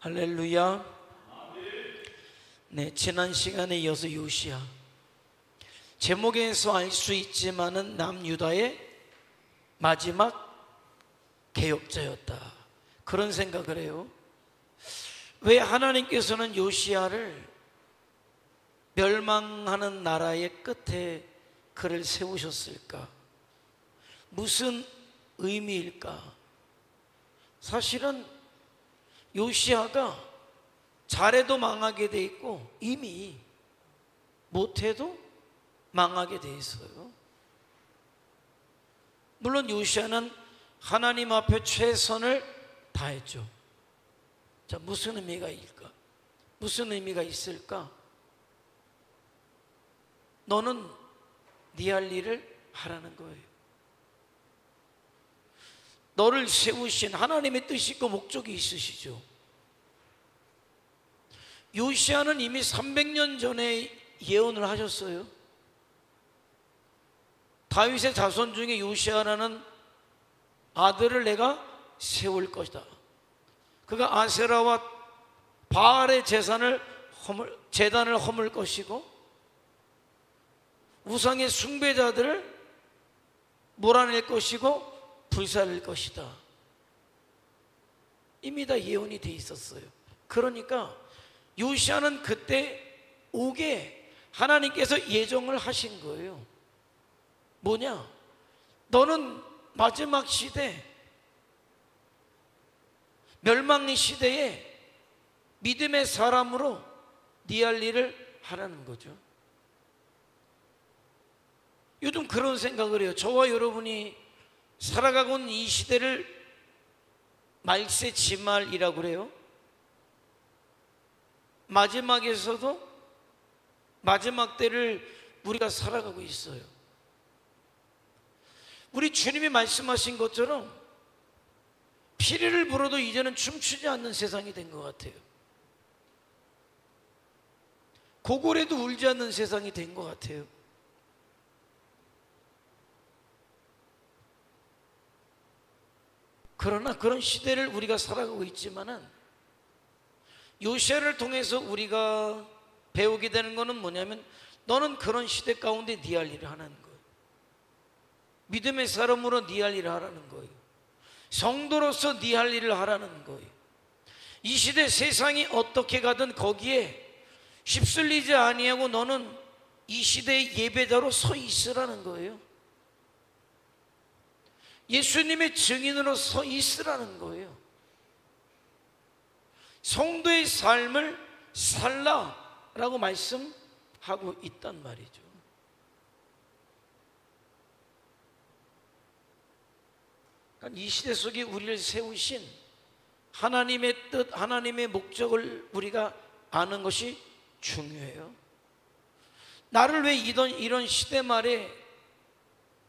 할렐루야. 네, 지난 시간에 이어서 요시야, 제목에서 알 수 있지만은 남유다의 마지막 개혁자였다, 그런 생각을 해요. 왜 하나님께서는 요시야를 멸망하는 나라의 끝에 그를 세우셨을까? 무슨 의미일까? 사실은 요시야가 잘해도 망하게 돼 있고 이미 못해도 망하게 돼 있어요. 물론 요시야는 하나님 앞에 최선을 다했죠. 자, 무슨 의미가 있을까? 무슨 의미가 있을까? 너는 네 할 일을 하라는 거예요. 너를 세우신 하나님의 뜻이 있고 목적이 있으시죠. 요시야는 이미 300년 전에 예언을 하셨어요. 다윗의 자손 중에 요시야라는 아들을 내가 세울 것이다. 그가 아세라와 바알의 재단을 허물 것이고 우상의 숭배자들을 몰아낼 것이고 불살릴 것이다. 이미 다 예언이 돼 있었어요. 그러니까 요시야는 그때 오게 하나님께서 예정을 하신 거예요. 뭐냐? 너는 마지막 시대, 멸망의 시대에 믿음의 사람으로 네 할 일을 하라는 거죠. 요즘 그런 생각을 해요. 저와 여러분이 살아가고 있는 이 시대를 말세지말이라고 그래요. 마지막에서도 마지막 때를 우리가 살아가고 있어요. 우리 주님이 말씀하신 것처럼 피리를 불어도 이제는 춤추지 않는 세상이 된 것 같아요. 고골에도 울지 않는 세상이 된 것 같아요. 그러나 그런 시대를 우리가 살아가고 있지만은 요시야를 통해서 우리가 배우게 되는 것은 뭐냐면 너는 그런 시대 가운데 네 할 일을 하는 거예요. 믿음의 사람으로 네 할 일을 하라는 거예요. 성도로서 네 할 일을 하라는 거예요. 이 시대 세상이 어떻게 가든 거기에 휩쓸리지 아니하고 너는 이 시대의 예배자로 서 있으라는 거예요. 예수님의 증인으로 서 있으라는 거예요. 성도의 삶을 살라라고 말씀하고 있단 말이죠. 그러니까 이 시대 속에 우리를 세우신 하나님의 뜻, 하나님의 목적을 우리가 아는 것이 중요해요. 나를 왜 이런 시대 말에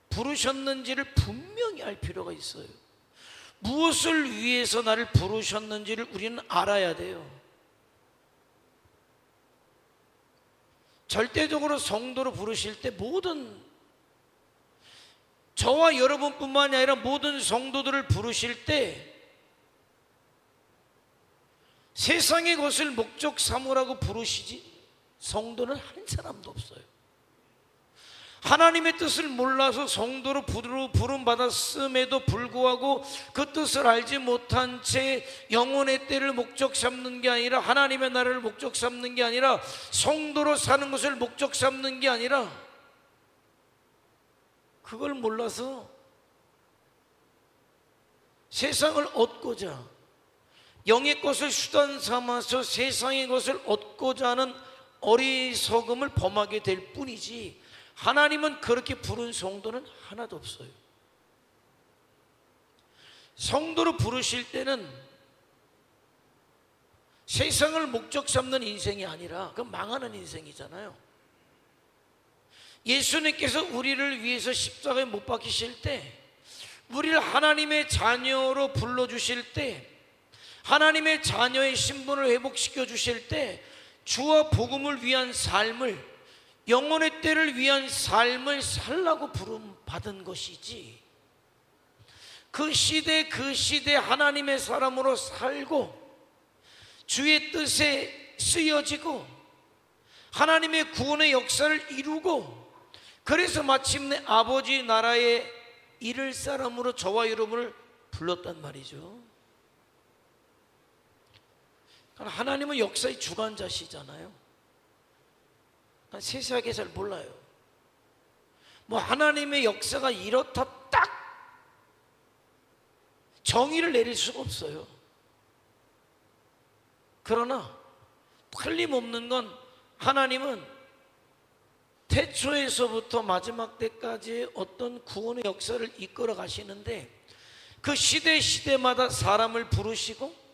부르셨는지를 분명히 알 필요가 있어요. 무엇을 위해서 나를 부르셨는지를 우리는 알아야 돼요. 절대적으로 성도로 부르실 때 모든, 저와 여러분뿐만이 아니라 모든 성도들을 부르실 때 세상의 것을 목적 삼으라고 부르시지 성도는 한 사람도 없어요. 하나님의 뜻을 몰라서 성도로 부름받았음에도 불구하고 그 뜻을 알지 못한 채 영혼의 때를 목적 삼는 게 아니라, 하나님의 나라를 목적 삼는 게 아니라, 성도로 사는 것을 목적 삼는 게 아니라, 그걸 몰라서 세상을 얻고자, 영의 것을 수단 삼아서 세상의 것을 얻고자 하는 어리석음을 범하게 될 뿐이지, 하나님은 그렇게 부른 성도는 하나도 없어요. 성도로 부르실 때는 세상을 목적 삼는 인생이 아니라 그 망하는 인생이잖아요. 예수님께서 우리를 위해서 십자가에 못 박히실 때, 우리를 하나님의 자녀로 불러주실 때, 하나님의 자녀의 신분을 회복시켜 주실 때 주와 복음을 위한 삶을, 영혼의 때를 위한 삶을 살라고 부름받은 것이지, 그 시대 하나님의 사람으로 살고 주의 뜻에 쓰여지고 하나님의 구원의 역사를 이루고, 그래서 마침내 아버지 나라에 이를 사람으로 저와 여러분을 불렀단 말이죠. 하나님은 역사의 주관자시잖아요. 세세하게 잘 몰라요. 뭐 하나님의 역사가 이렇다 딱 정의를 내릴 수가 없어요. 그러나 틀림없는 건 하나님은 태초에서부터 마지막 때까지 어떤 구원의 역사를 이끌어 가시는데, 그 시대마다 사람을 부르시고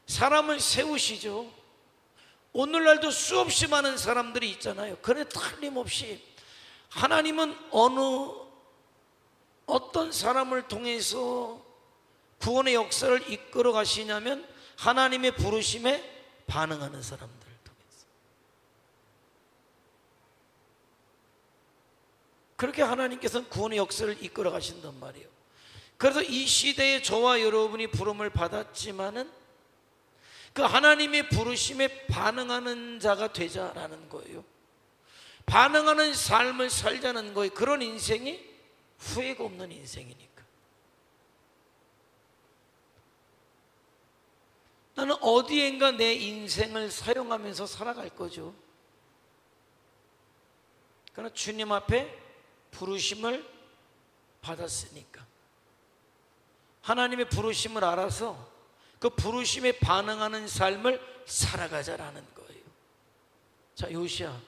사람을 세우시죠. 오늘날도 수없이 많은 사람들이 있잖아요. 그래 틀림없이 하나님은 어떤 사람을 통해서 구원의 역사를 이끌어 가시냐면 하나님의 부르심에 반응하는 사람들을 통해서. 그렇게 하나님께서는 구원의 역사를 이끌어 가신단 말이에요. 그래서 이 시대에 저와 여러분이 부름을 받았지만은 그 하나님의 부르심에 반응하는 자가 되자라는 거예요. 반응하는 삶을 살자는 거예요. 그런 인생이 후회가 없는 인생이니까. 나는 어디엔가 내 인생을 사용하면서 살아갈 거죠. 그러나 주님 앞에 부르심을 받았으니까 하나님의 부르심을 알아서 그 부르심에 반응하는 삶을 살아가자라는 거예요. 자, 요시야,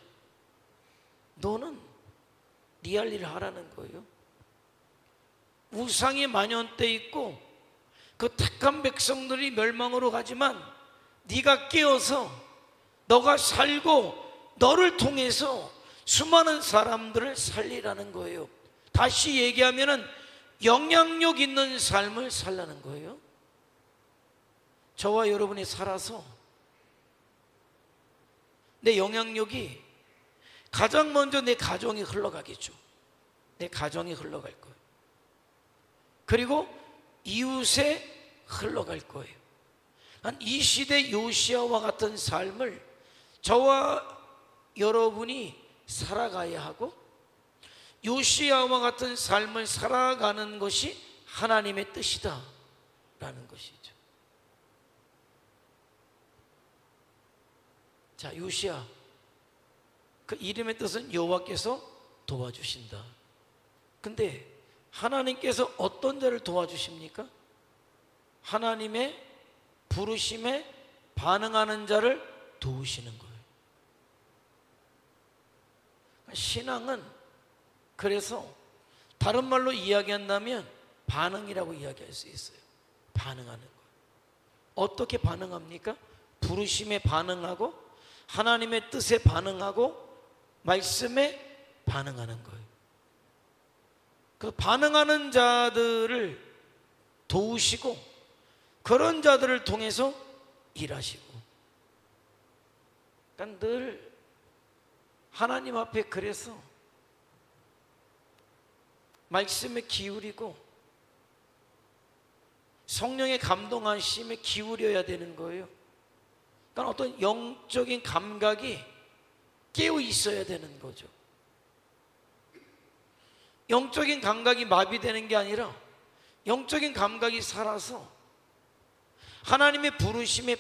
너는 네 할 일을 하라는 거예요. 우상이 만연돼 있고 그 택한 백성들이 멸망으로 가지만 네가 깨어서 너가 살고 너를 통해서 수많은 사람들을 살리라는 거예요. 다시 얘기하면은 영향력 있는 삶을 살라는 거예요. 저와 여러분이 살아서 내 영향력이 가장 먼저 내 가정이 흘러가겠죠. 내 가정이 흘러갈 거예요. 그리고 이웃에 흘러갈 거예요. 이 시대 요시야와 같은 삶을 저와 여러분이 살아가야 하고, 요시야와 같은 삶을 살아가는 것이 하나님의 뜻이다 라는 것이죠. 자, 요시야, 그 이름의 뜻은 여호와께서 도와주신다. 근데 하나님께서 어떤 자를 도와주십니까? 하나님의 부르심에 반응하는 자를 도우시는 거예요. 신앙은 그래서 다른 말로 이야기한다면 반응이라고 이야기할 수 있어요. 반응하는 거예요. 어떻게 반응합니까? 부르심에 반응하고 하나님의 뜻에 반응하고 말씀에 반응하는 거예요. 그 반응하는 자들을 도우시고 그런 자들을 통해서 일하시고, 그러니까 늘 하나님 앞에 그래서 말씀에 기울이고 성령의 감동하심에 기울여야 되는 거예요. 그러니까 어떤 영적인 감각이 깨어 있어야 되는 거죠. 영적인 감각이 마비되는 게 아니라 영적인 감각이 살아서 하나님의 부르심에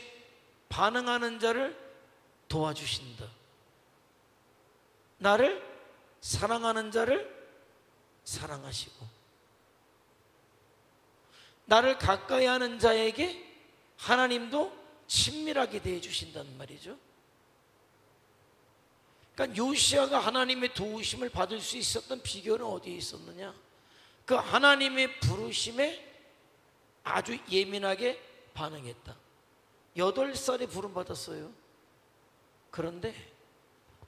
반응하는 자를 도와주신다. 나를 사랑하는 자를 사랑하시고 나를 가까이 하는 자에게 하나님도 친밀하게 대해주신다는 말이죠. 그러니까 요시야가 하나님의 도우심을 받을 수 있었던 비결은 어디에 있었느냐? 그 하나님의 부르심에 아주 예민하게 반응했다. 8살에 부름받았어요. 그런데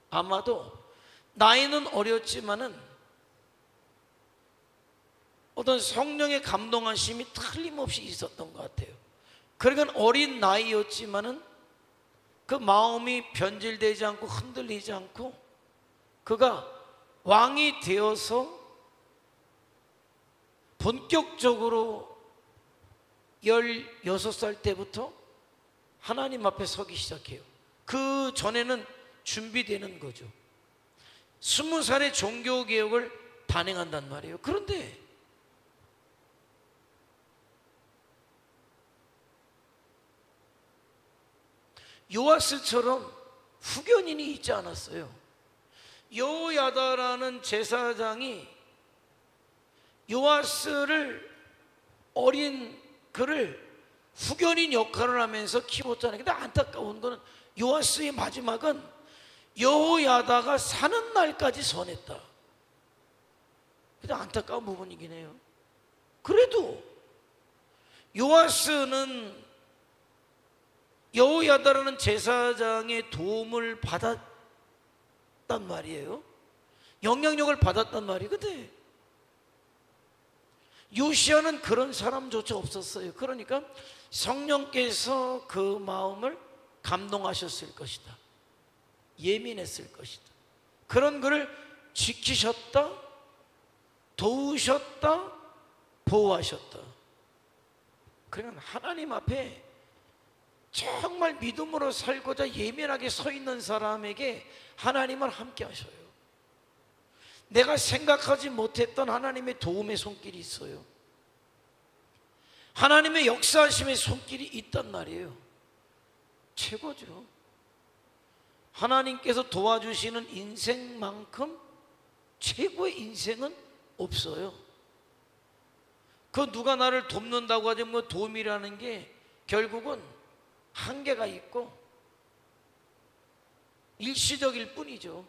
아마도 나이는 어렸지만은 어떤 성령의 감동하심이 틀림없이 있었던 것 같아요. 그러니까 어린 나이였지만은 그 마음이 변질되지 않고 흔들리지 않고 그가 왕이 되어서 본격적으로 16살 때부터 하나님 앞에 서기 시작해요. 그 전에는 준비되는 거죠. 20살에 종교개혁을 단행한단 말이에요. 그런데 요아스처럼 후견인이 있지 않았어요. 여호야다라는 제사장이 요아스를, 어린 그를 후견인 역할을 하면서 키웠잖아요. 근데 안타까운 거는 요아스의 마지막은 여호야다가 사는 날까지 선했다. 근데 안타까운 부분이긴 해요. 그래도 요아스는 여호야다라는 제사장의 도움을 받았단 말이에요. 영향력을 받았단 말이에요. 근데 요시야는 그런 사람조차 없었어요. 그러니까 성령께서 그 마음을 감동하셨을 것이다. 예민했을 것이다. 그런 그를 지키셨다, 도우셨다, 보호하셨다. 그러니까 하나님 앞에 정말 믿음으로 살고자 예민하게 서 있는 사람에게 하나님은 함께 하셔요. 내가 생각하지 못했던 하나님의 도움의 손길이 있어요. 하나님의 역사하심의 손길이 있단 말이에요. 최고죠. 하나님께서 도와주시는 인생만큼 최고의 인생은 없어요. 그 누가 나를 돕는다고 하지 뭐 도움이라는 게 결국은 한계가 있고 일시적일 뿐이죠.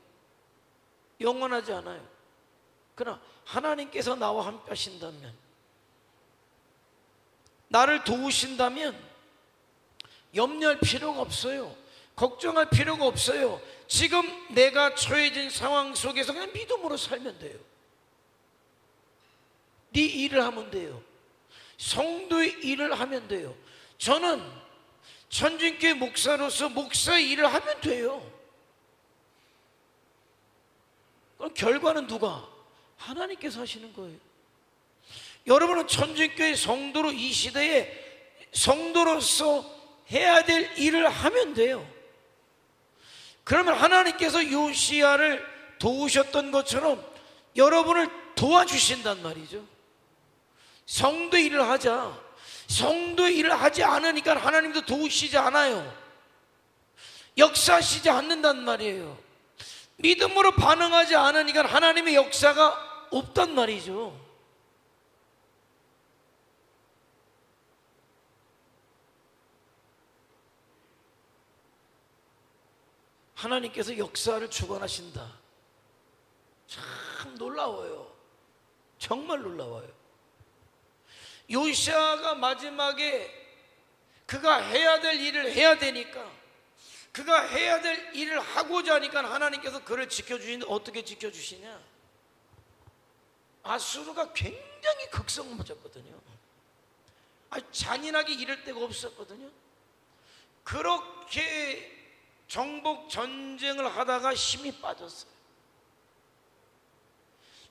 영원하지 않아요. 그러나 하나님께서 나와 함께 하신다면, 나를 도우신다면 염려할 필요가 없어요. 걱정할 필요가 없어요. 지금 내가 처해진 상황 속에서 그냥 믿음으로 살면 돼요. 네 일을 하면 돼요. 성도의 일을 하면 돼요. 저는 천진교회 목사로서 목사의 일을 하면 돼요. 그럼 결과는 누가? 하나님께서 하시는 거예요. 여러분은 천진교회 성도로 이 시대에 성도로서 해야 될 일을 하면 돼요. 그러면 하나님께서 요시야를 도우셨던 것처럼 여러분을 도와주신단 말이죠. 성도 일을 하자. 성도 일을 하지 않으니까 하나님도 도우시지 않아요. 역사하시지 않는단 말이에요. 믿음으로 반응하지 않으니까 하나님의 역사가 없단 말이죠. 하나님께서 역사를 주관하신다. 참 놀라워요. 정말 놀라워요. 요시야가 마지막에 그가 해야 될 일을 해야 되니까, 그가 해야 될 일을 하고자 하니까 하나님께서 그를 지켜주시는데 어떻게 지켜주시냐? 아수르가 굉장히 극성을 맞았거든요. 아주 잔인하게 이럴 데가 없었거든요. 그렇게 정복 전쟁을 하다가 힘이 빠졌어요.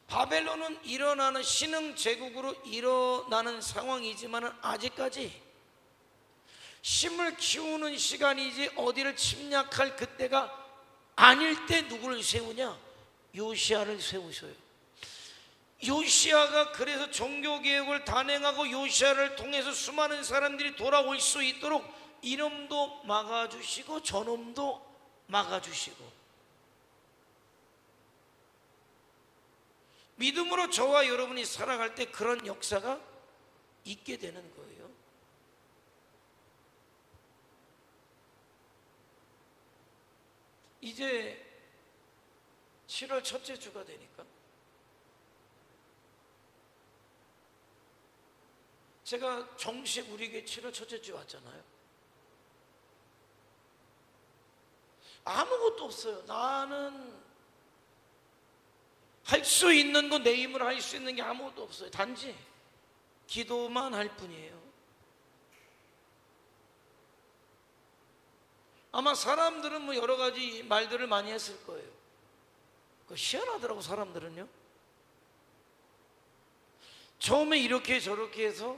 바벨론은 일어나는 신흥 제국으로 일어나는 상황이지만 아직까지 힘을 키우는 시간이지 어디를 침략할 그때가 아닐 때 누구를 세우냐? 요시야를 세우셔요. 요시야가 그래서 종교개혁을 단행하고 요시야를 통해서 수많은 사람들이 돌아올 수 있도록 이놈도 막아주시고 저놈도 막아주시고, 믿음으로 저와 여러분이 살아갈 때 그런 역사가 있게 되는 거예요. 이제 7월 첫째 주가 되니까 제가 정식 우리 교회 7월 첫째 주 왔잖아요. 아무것도 없어요. 나는 할 수 있는 거, 내 힘으로 할 수 있는 게 아무것도 없어요. 단지 기도만 할 뿐이에요. 아마 사람들은 뭐 여러 가지 말들을 많이 했을 거예요. 그 희한하더라고, 사람들은요. 처음에 이렇게 저렇게 해서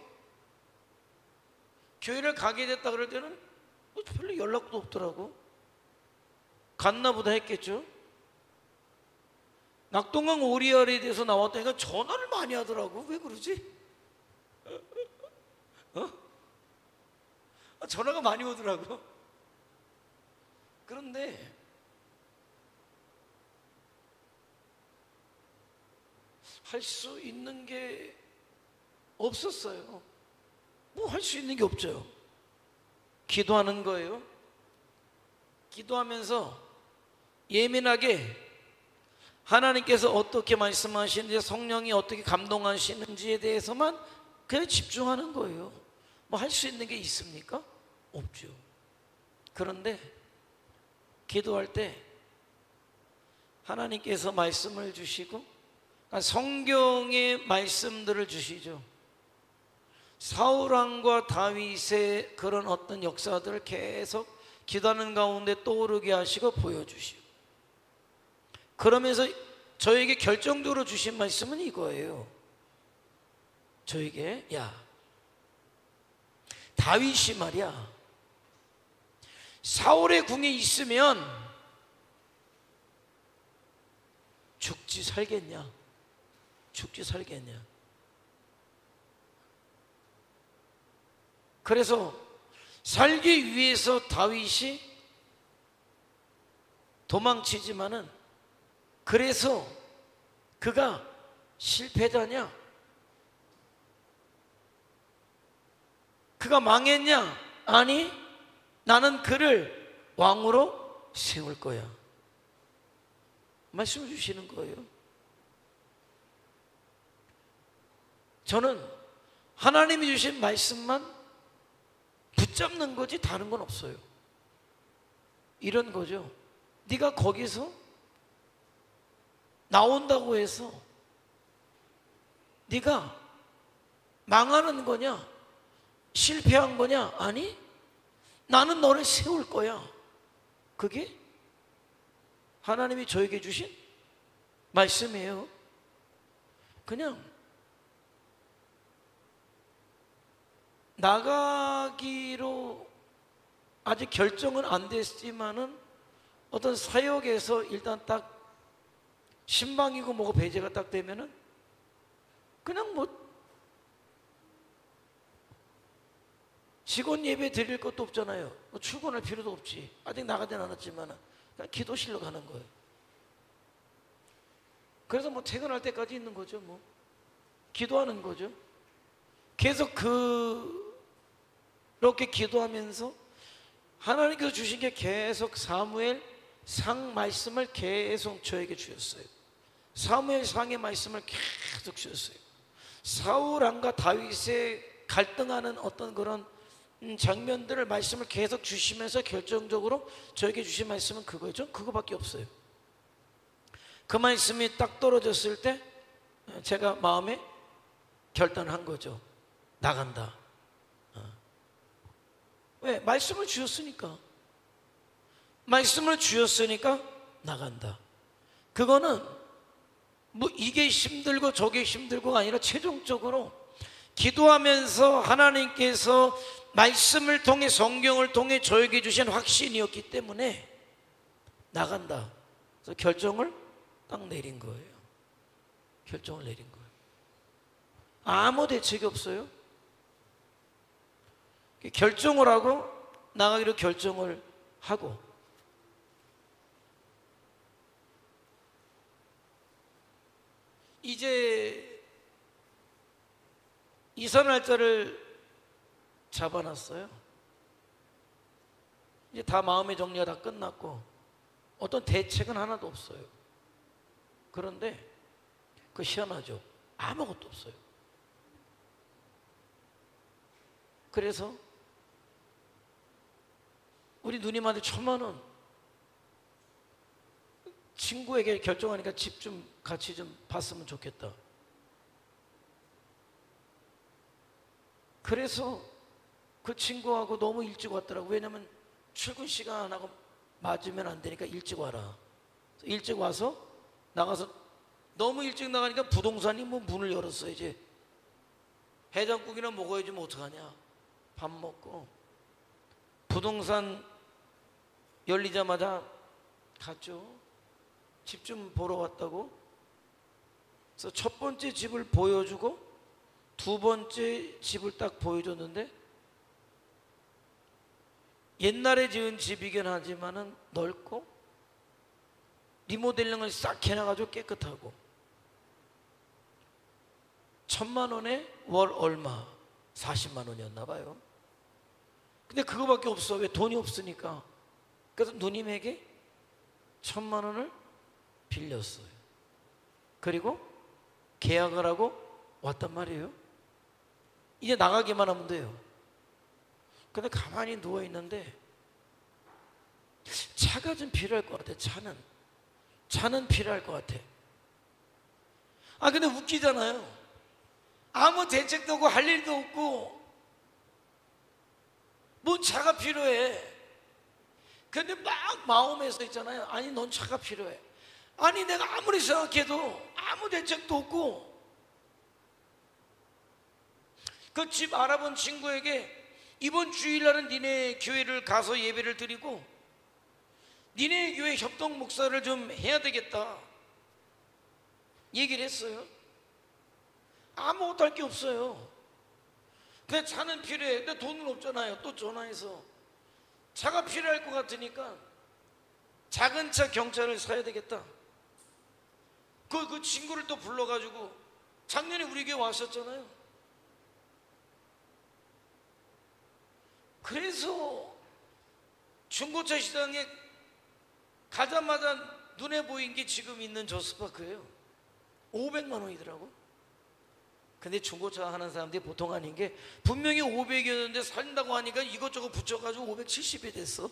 교회를 가게 됐다 그럴 때는 뭐 별로 연락도 없더라고. 갔나 보다 했겠죠. 낙동강 오리알에 대해서 나왔다니까 전화를 많이 하더라고. 왜 그러지? 전화가 많이 오더라고. 그런데 할 수 있는 게 없었어요. 뭐 할 수 있는 게 없죠. 기도하는 거예요. 기도하면서 예민하게 하나님께서 어떻게 말씀하시는지, 성령이 어떻게 감동하시는지에 대해서만 그냥 집중하는 거예요. 뭐 할 수 있는 게 있습니까? 없죠. 그런데 기도할 때 하나님께서 말씀을 주시고 성경의 말씀들을 주시죠. 사울왕과 다윗의 그런 어떤 역사들을 계속 기도하는 가운데 떠오르게 하시고 보여주시고, 그러면서 저에게 결정적으로 주신 말씀은 이거예요. 저에게, 야, 다윗이 말이야, 사울의 궁에 있으면 죽지 살겠냐? 죽지 살겠냐? 그래서 살기 위해서 다윗이 도망치지만은, 그래서 그가 실패자냐? 그가 망했냐? 아니, 나는 그를 왕으로 세울 거야. 말씀을 주시는 거예요. 저는 하나님이 주신 말씀만 붙잡는 거지 다른 건 없어요. 이런 거죠. 네가 거기서 나온다고 해서 네가 망하는 거냐? 실패한 거냐? 아니, 나는 너를 세울 거야. 그게 하나님이 저에게 주신 말씀이에요. 그냥 나가기로 아직 결정은 안 됐지만은 어떤 사역에서 일단 딱 신방이고 뭐고 배제가 딱 되면은 그냥 뭐 직원 예배 드릴 것도 없잖아요. 뭐 출근할 필요도 없지. 아직 나가진 않았지만 그냥 기도실로 가는 거예요. 그래서 뭐 퇴근할 때까지 있는 거죠. 뭐 기도하는 거죠. 계속 그렇게 기도하면서 하나님께서 주신 게 계속 사무엘 상 말씀을 계속 저에게 주셨어요. 사무엘 상의 말씀을 계속 주셨어요. 사울 왕과 다윗의 갈등하는 어떤 그런 장면들을 말씀을 계속 주시면서 결정적으로 저에게 주신 말씀은 그거예요. 전 그거밖에 없어요. 그 말씀이 딱 떨어졌을 때 제가 마음에 결단한 거죠. 나간다. 왜? 말씀을 주셨으니까. 말씀을 주셨으니까 나간다. 그거는 뭐 이게 힘들고 저게 힘들고가 아니라 최종적으로 기도하면서 하나님께서 말씀을 통해, 성경을 통해 저에게 주신 확신이었기 때문에 나간다. 그래서 결정을 딱 내린 거예요. 결정을 내린 거예요. 아무 대책이 없어요. 결정을 하고 나가기로 결정을 하고, 이제 이사 날짜를 잡아놨어요. 이제 다 마음의 정리가 다 끝났고 어떤 대책은 하나도 없어요. 그런데 그 희한하죠. 아무것도 없어요. 그래서 우리 누님한테 1,000,000원 친구에게 결정하니까 집 좀 같이 좀 봤으면 좋겠다. 그래서 그 친구하고 너무 일찍 왔더라고. 왜냐면 출근 시간하고 맞으면 안 되니까 일찍 와라. 일찍 와서 나가서 너무 일찍 나가니까 부동산이 뭐 문을 열었어. 이제 해장국이나 먹어야지 뭐 어떡하냐. 밥 먹고 부동산 열리자마자 갔죠. 집 좀 보러 왔다고. 그래서 첫 번째 집을 보여주고 두 번째 집을 딱 보여줬는데, 옛날에 지은 집이긴 하지만은 넓고 리모델링을 싹 해놔가지고 깨끗하고 1,000만 원에 월 얼마 40만 원이었나 봐요. 근데 그거밖에 없어. 왜? 돈이 없으니까. 그래서 누님에게 1,000만 원을 빌렸어요. 그리고 계약을 하고 왔단 말이에요. 이제 나가기만 하면 돼요. 근데 가만히 누워 있는데 차가 좀 필요할 것 같아. 차는 필요할 것 같아. 아, 근데 웃기잖아요. 아무 대책도 없고 할 일도 없고 뭔 차가 필요해. 근데 막 마음에서 있잖아요. 아니, 넌 차가 필요해. 아니, 내가 아무리 생각해도 아무 대책도 없고. 그 집 알아본 친구에게 이번 주일날은 니네 교회를 가서 예배를 드리고 니네 교회 협동 목사를 좀 해야 되겠다 얘기를 했어요. 아무것도 할 게 없어요. 근데 차는 필요해. 근데 돈은 없잖아요. 또 전화해서 차가 필요할 것 같으니까 작은 차 경차를 사야 되겠다. 그 친구를 또 불러가지고 작년에 우리 교회 왔었잖아요. 그래서 중고차 시장에 가자마자 눈에 보인 게 지금 있는 저 스파크예요. 500만 원이더라고. 근데 중고차 하는 사람들이 보통 아닌 게, 분명히 500이었는데 산다고 하니까 이것저것 붙여가지고 570이 됐어.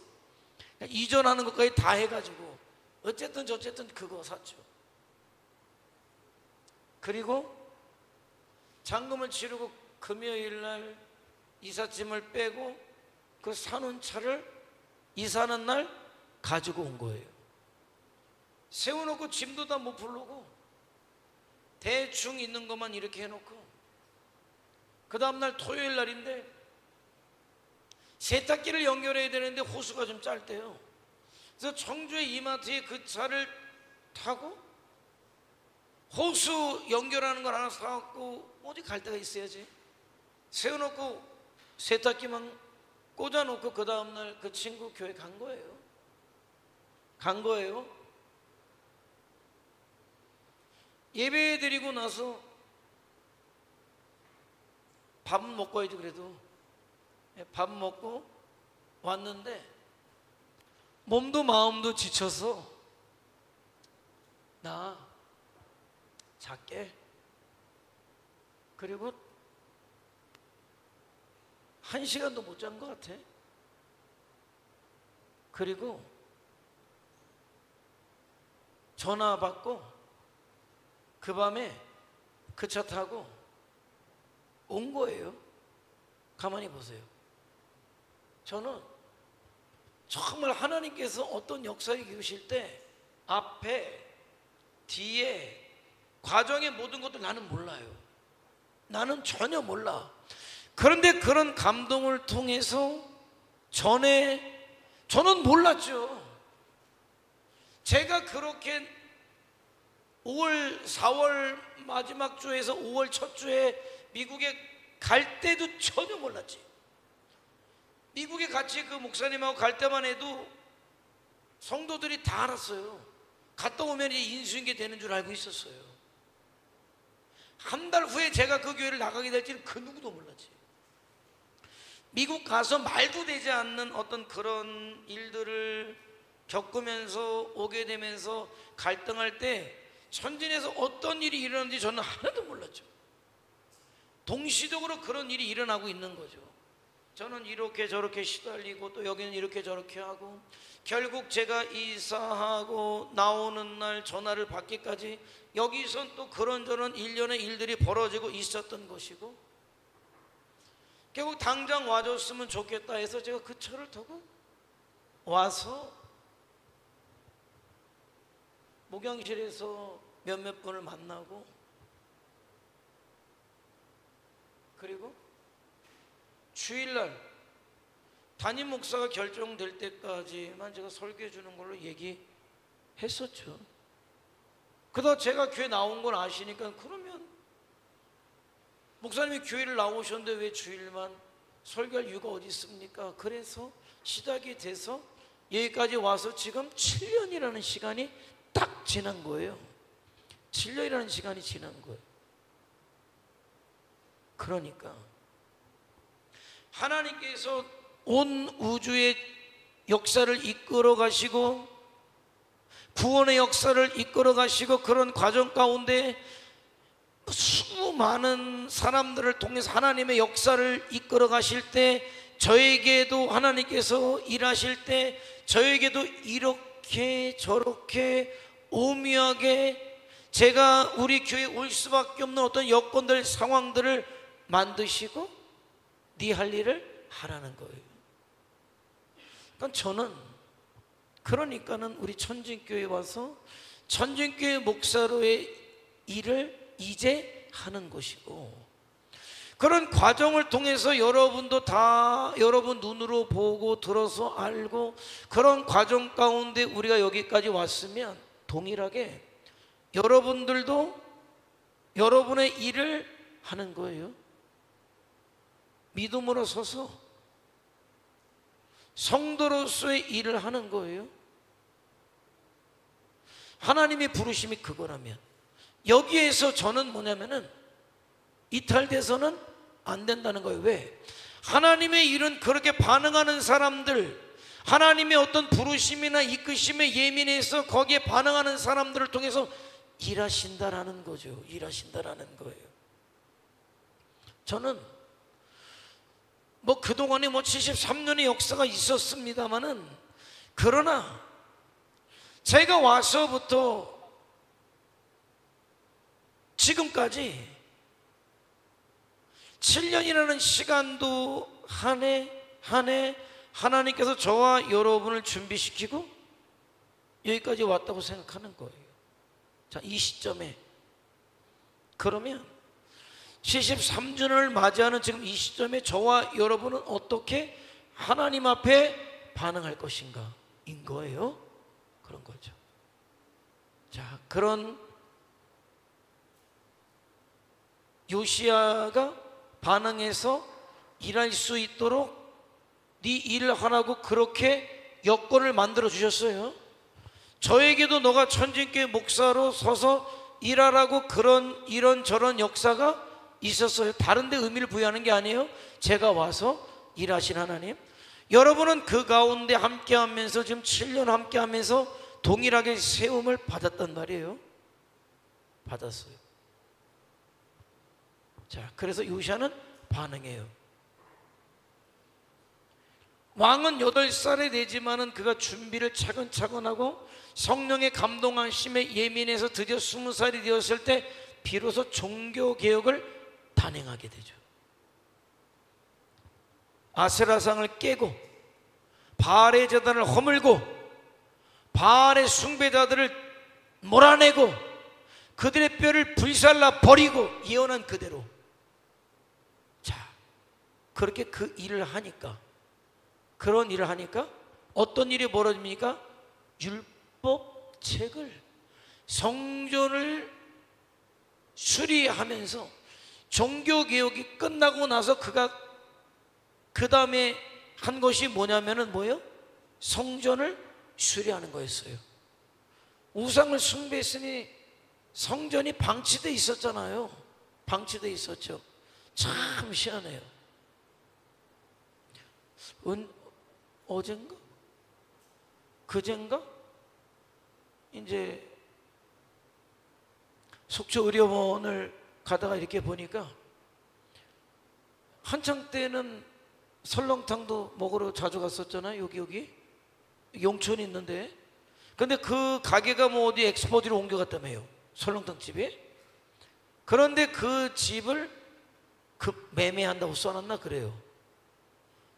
이전하는 것까지 다 해가지고 어쨌든 저쨌든 그거 샀죠. 그리고 잔금을 치르고 금요일날 이삿짐을 빼고 그 사는 차를 이사하는 날 가지고 온 거예요. 세워놓고 짐도 다 못 부르고 대충 있는 것만 이렇게 해놓고, 그 다음날 토요일 날인데 세탁기를 연결해야 되는데 호수가 좀 짧대요. 그래서 청주의 이마트에 그 차를 타고 호수 연결하는 걸 하나 사갖고 어디 갈 데가 있어야지. 세워놓고 세탁기만 꽂아놓고 그 다음날 그 친구 교회 간 거예요. 예배 드리고 나서 밥은 먹고 와야지. 그래도 밥 먹고 왔는데 몸도 마음도 지쳐서 나 잘게. 그리고 1시간도 못 잔 것 같아. 그리고 전화 받고 그 밤에 그 차 타고 온 거예요. 가만히 보세요. 저는 정말 하나님께서 어떤 역사를 이루실 때 앞에 뒤에 과정의 모든 것들 나는 몰라요. 나는 전혀 몰라. 그런데 그런 감동을 통해서 저는 몰랐죠. 제가 그렇게 4월 마지막 주에서 5월 첫 주에 미국에 갈 때도 전혀 몰랐지. 미국에 같이 그 목사님하고 갈 때만 해도 성도들이 다 알았어요. 갔다 오면 이제 인수인계 되는 줄 알고 있었어요. 한 달 후에 제가 그 교회를 나가게 될지는 그 누구도 몰랐지. 미국 가서 말도 되지 않는 어떤 그런 일들을 겪으면서 오게 되면서 갈등할 때 천진에서 어떤 일이 일어나는지 저는 하나도 몰랐죠. 동시적으로 그런 일이 일어나고 있는 거죠. 저는 이렇게 저렇게 시달리고 또 여기는 이렇게 저렇게 하고, 결국 제가 이사하고 나오는 날 전화를 받기까지 여기선 또 그런저런 일련의 일들이 벌어지고 있었던 것이고, 결국 당장 와줬으면 좋겠다 해서 제가 그 차를 타고 와서 목양실에서 몇몇 분을 만나고, 그리고 주일날 담임 목사가 결정될 때까지만 제가 설교해 주는 걸로 얘기했었죠. 그러다 제가 교회 나온 걸 아시니까 그러면 목사님이 교회를 나오셨는데 왜 주일만 설교할 이유가 어디 있습니까? 그래서 시작이 돼서 여기까지 와서 지금 7년이라는 시간이 딱 지난 거예요. 7년이라는 시간이 지난 거예요. 그러니까 하나님께서 온 우주의 역사를 이끌어 가시고 구원의 역사를 이끌어 가시고 그런 과정 가운데 수많은 사람들을 통해서 하나님의 역사를 이끌어 가실 때 저에게도 하나님께서 일하실 때 저에게도 이렇게 저렇게 오묘하게 제가 우리 교회에 올 수밖에 없는 어떤 여건들 상황들을 만드시고 네 할 일을 하라는 거예요. 그러니까 저는 그러니까는 우리 천진교회 와서 천진교회 목사로의 일을 이제 하는 것이고 그런 과정을 통해서 여러분도 다 여러분 눈으로 보고 들어서 알고 그런 과정 가운데 우리가 여기까지 왔으면 동일하게 여러분들도 여러분의 일을 하는 거예요. 믿음으로 서서 성도로서의 일을 하는 거예요. 하나님의 부르심이 그거라면 여기에서 저는 뭐냐면은 이탈돼서는 안 된다는 거예요. 왜? 하나님의 일은 그렇게 반응하는 사람들, 하나님의 어떤 부르심이나 이끄심에 예민해서 거기에 반응하는 사람들을 통해서 일하신다라는 거죠. 일하신다라는 거예요. 저는 뭐 그동안에 뭐 73년의 역사가 있었습니다마는 그러나 제가 와서부터 지금까지 7년이라는 시간도 한 해 한 해 하나님께서 저와 여러분을 준비시키고 여기까지 왔다고 생각하는 거예요. 자, 이 시점에 그러면 73주년을 맞이하는 지금 이 시점에 저와 여러분은 어떻게 하나님 앞에 반응할 것인가 인 거예요. 그런 거죠. 자, 그런 요시야가 반응해서 일할 수 있도록 네 일을 하라고 그렇게 여건을 만들어 주셨어요. 저에게도 너가 천진교회 목사로 서서 일하라고 그런 이런저런 역사가 있었어요. 다른 데 의미를 부여하는 게 아니에요. 제가 와서 일하신 하나님, 여러분은 그 가운데 함께하면서 지금 7년 함께하면서 동일하게 세움을 받았단 말이에요. 받았어요. 자, 그래서 요시야는 반응해요. 왕은 8살이 되지만은 그가 준비를 차근차근 하고 성령의 감동하심에 예민해서 드디어 20살이 되었을 때 비로소 종교개혁을 단행하게 되죠. 아세라상을 깨고 바알의 제단을 허물고 바알의 숭배자들을 몰아내고 그들의 뼈를 불살라 버리고 예언한 그대로, 자, 그렇게 그 일을 하니까, 그런 일을 하니까 어떤 일이 벌어집니까? 율법책을, 성전을 수리하면서 종교개혁이 끝나고 나서 그가 그 다음에 한 것이 뭐냐면은 뭐예요? 성전을 수리하는 거였어요. 우상을 숭배했으니 성전이 방치돼 있었잖아요. 방치돼 있었죠. 참 희한해요. 어젠가? 그젠가? 이제 속초 의료원을 가다가 이렇게 보니까 한창 때는 설렁탕도 먹으러 자주 갔었잖아요. 여기 용천이 있는데, 근데 그 가게가 뭐 어디 엑스포지로 옮겨갔다며요. 설렁탕 집에. 그런데 그 집을 매매한다고 써놨나 그래요.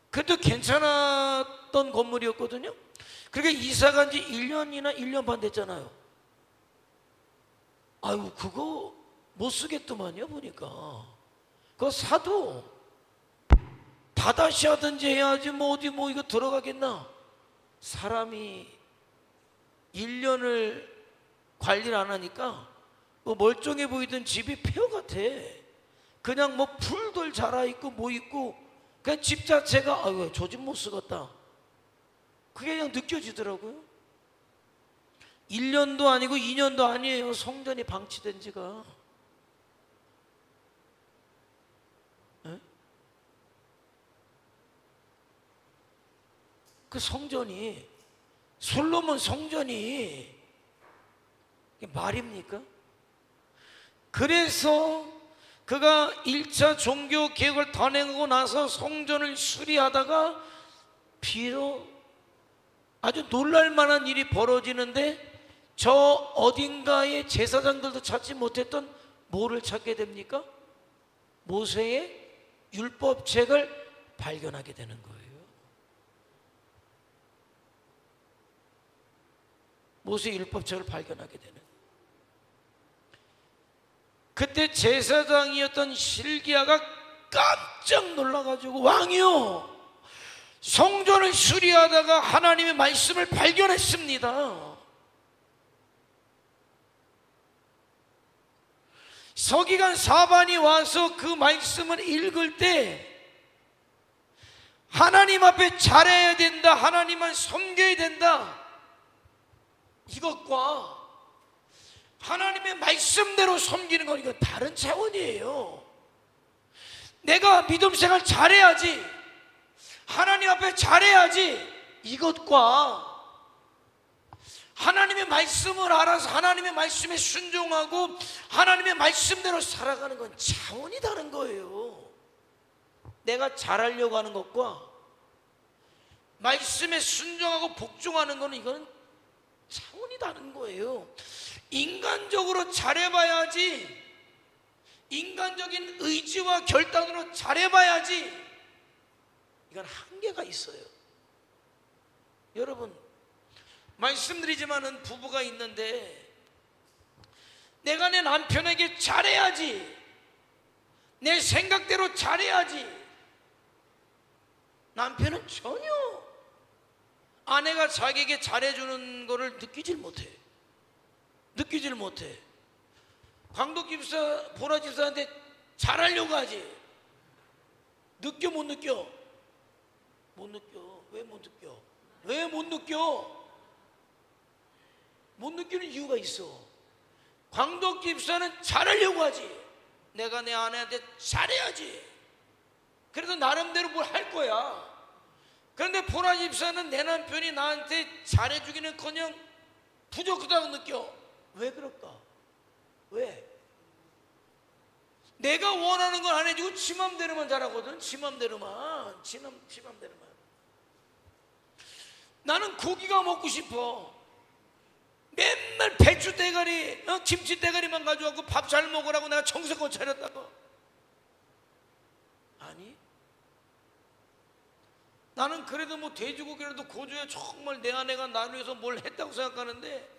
그래도 괜찮았던 건물이었거든요. 그러니까 이사 간 지 1년이나 1년 반 됐잖아요. 아유, 그거 못 쓰겠더만요. 보니까 그거 사도 다 다다시 하든지 해야지 뭐 어디 뭐 이거 들어가겠나. 사람이 1년을 관리를 안 하니까 뭐 멀쩡해 보이던 집이 폐허 같아. 그냥 뭐 풀들 자라있고 뭐 있고 그냥 집 자체가 아유 저 집 못 쓰겠다, 그게 그냥 느껴지더라고요. 1년도 아니고 2년도 아니에요, 성전이 방치된 지가. 에? 그 성전이, 솔로몬 성전이 이게 말입니까? 그래서 그가 1차 종교 개혁을 단행하고 나서 성전을 수리하다가 비록 아주 놀랄만한 일이 벌어지는데, 저 어딘가에 제사장들도 찾지 못했던 뭐를 찾게 됩니까? 모세의 율법책을 발견하게 되는 거예요. 모세의 율법책을 발견하게 되는. 그때 제사장이었던 실기야가 깜짝 놀라가지고, 왕이요, 성전을 수리하다가 하나님의 말씀을 발견했습니다. 서기관 사반이 와서 그 말씀을 읽을 때 하나님 앞에 잘해야 된다, 하나님만 섬겨야 된다, 이것과 하나님의 말씀대로 섬기는 건 이건 다른 차원이에요. 내가 믿음 생활 잘해야지, 하나님 앞에 잘해야지, 이것과 하나님의 말씀을 알아서 하나님의 말씀에 순종하고 하나님의 말씀대로 살아가는 건 차원이 다른 거예요. 내가 잘하려고 하는 것과 말씀에 순종하고 복종하는 거는 이건 차원이 다른 거예요. 인간적으로 잘해봐야지, 인간적인 의지와 결단으로 잘해봐야지, 이건 한계가 있어요. 여러분, 말씀드리지만은 부부가 있는데 내가 내 남편에게 잘해야지, 내 생각대로 잘해야지, 남편은 전혀 아내가 자기에게 잘해주는 거를 느끼질 못해. 광덕집사, 보라집사한테 잘하려고 하지. 느껴 못 느껴? 못 느껴. 왜 못 느껴? 왜 못 느껴? 못 느끼는 이유가 있어. 광덕집사는 잘하려고 하지. 내가 내 아내한테 잘해야지. 그래서 나름대로 뭘 할 거야. 그런데 보라집사는 내 남편이 나한테 잘해주기는커녕 부족하다고 느껴. 왜 그럴까? 왜? 내가 원하는 건 안 해주고 지 맘대로만 잘하거든. 지 맘대로만. 나는 고기가 먹고 싶어. 맨날 배추 대가리, 김치 대가리만 가져와서 밥 잘 먹으라고 내가 정성껏 차렸다고. 아니, 나는 그래도 뭐 돼지고기라도 고조해 정말 내 아내가 나를 위해서 뭘 했다고 생각하는데,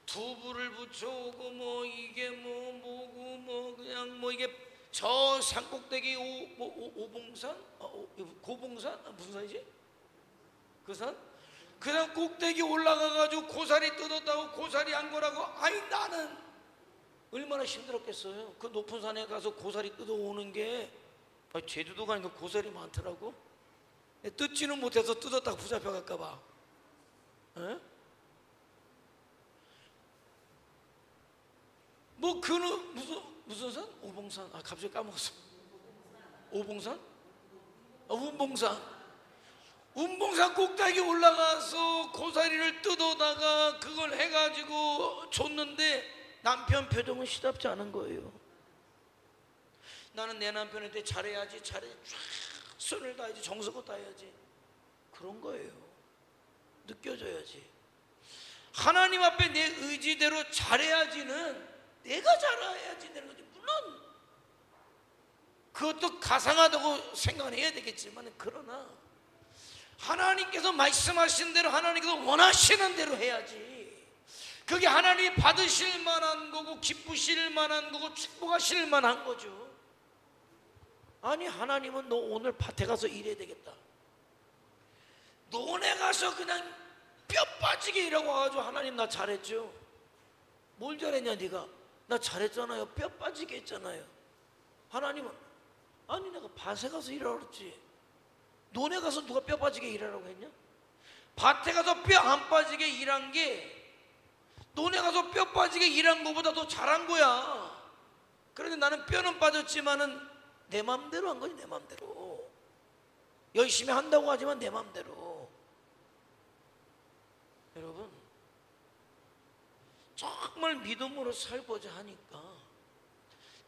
두부를 붙여오고 뭐 이게 뭐 뭐고 뭐 그냥 뭐 이게 저 산꼭대기 오봉산? 고봉산? 무슨 산이지? 그 산? 그 산 꼭대기 올라가가지고 고사리 뜯었다고 고사리 안 거라고. 아이, 나는 얼마나 힘들었겠어요. 그 높은 산에 가서 고사리 뜯어오는 게. 제주도 가니까 고사리 많더라고. 뜯지는 못해서 뜯었다가 붙잡혀 갈까봐. 뭐 그는 무슨 산? 오봉산? 갑자기 까먹었어. 오봉산? 운봉산 꼭대기 올라가서 고사리를 뜯어다가 그걸 해가지고 줬는데 남편 표정은 시답지 않은 거예요. 나는 내 남편한테 잘해야지, 쫙 손을 다해야지, 정성껏 다해야지, 그런 거예요. 느껴져야지. 하나님 앞에 내 의지대로 잘해야지는 내가 잘해야지 되는 거지. 물론 그것도 가상하다고 생각은 해야 되겠지만, 그러나 하나님께서 말씀하신 대로, 하나님께서 원하시는 대로 해야지. 그게 하나님이 받으실 만한 거고 기쁘실 만한 거고 축복하실 만한 거죠. 아니 하나님은 너 오늘 밭에 가서 일해야 되겠다. 논에 가서 그냥 뼈 빠지게 일하고 와가지고 하나님 나 잘했죠. 뭘 잘했냐 네가? 나 잘했잖아요. 뼈 빠지게 했잖아요. 하나님은 아니 내가 밭에 가서 일하라고 그랬지. 논에 가서 누가 뼈 빠지게 일하라고 했냐? 밭에 가서 뼈 안 빠지게 일한 게 논에 가서 뼈 빠지게 일한 것보다 더 잘한 거야. 그런데 나는 뼈는 빠졌지만은 내 맘대로 한 거지. 내 맘대로 열심히 한다고 하지만 내 맘대로. 여러분 정말 믿음으로 살고자 하니까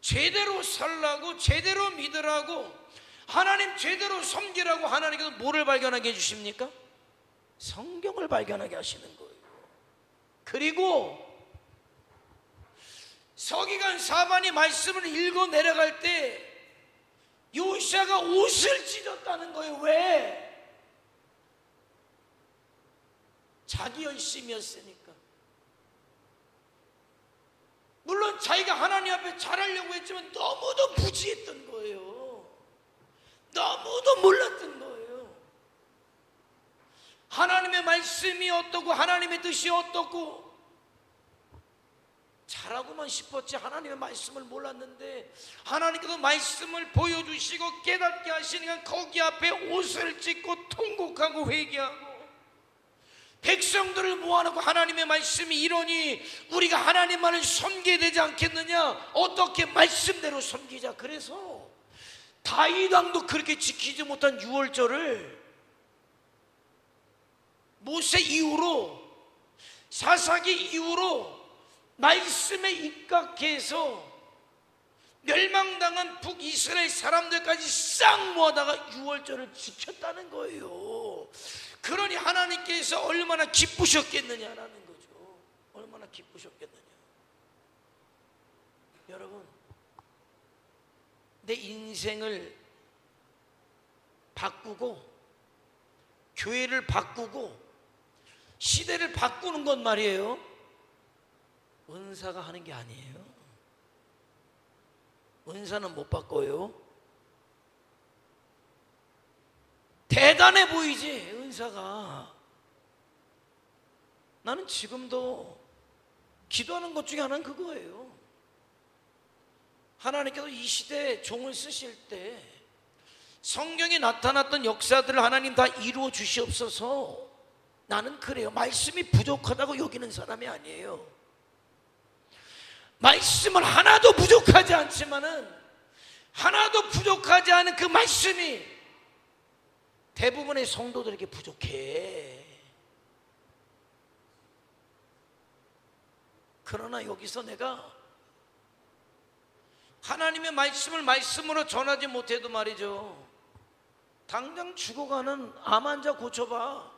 제대로 살라고 제대로 믿으라고 하나님 제대로 섬기라고 하나님께서 뭐를 발견하게 해주십니까? 성경을 발견하게 하시는 거예요. 그리고 서기관 사반이 말씀을 읽어 내려갈 때 요시아가 옷을 찢었다는 거예요. 왜? 자기 열심이었으니까. 물론 자기가 하나님 앞에 잘하려고 했지만 너무도 무지했던 거예요. 너무도 몰랐던 거예요. 하나님의 말씀이 어떻고 하나님의 뜻이 어떻고 잘하고만 싶었지 하나님의 말씀을 몰랐는데 하나님께서 말씀을 보여주시고 깨닫게 하시니까 거기 앞에 옷을 찢고 통곡하고 회개하고 백성들을 모아놓고 하나님의 말씀이 이러니 우리가 하나님만을 섬겨야 되지 않겠느냐? 어떻게 말씀대로 섬기자. 그래서 다윗 왕도 그렇게 지키지 못한 유월절을 모세 이후로 사사기 이후로 말씀에 입각해서 멸망당한 북이스라엘 사람들까지 싹 모아다가 유월절을 지켰다는 거예요. 그러니 하나님께서 얼마나 기쁘셨겠느냐라는 거죠. 얼마나 기쁘셨겠느냐. 여러분 내 인생을 바꾸고 교회를 바꾸고 시대를 바꾸는 건 말이에요 은사가 하는 게 아니에요. 은사는 못 바꿔요. 대단해 보이지 은사가. 나는 지금도 기도하는 것 중에 하나는 그거예요. 하나님께서 이 시대에 종을 쓰실 때 성경에 나타났던 역사들을 하나님 다 이루어 주시옵소서. 나는 그래요. 말씀이 부족하다고 여기는 사람이 아니에요. 말씀을 하나도 부족하지 않지만은 하나도 부족하지 않은 그 말씀이 대부분의 성도들에게 부족해. 그러나 여기서 내가 하나님의 말씀을 말씀으로 전하지 못해도 말이죠 당장 죽어가는 암 환자 고쳐봐.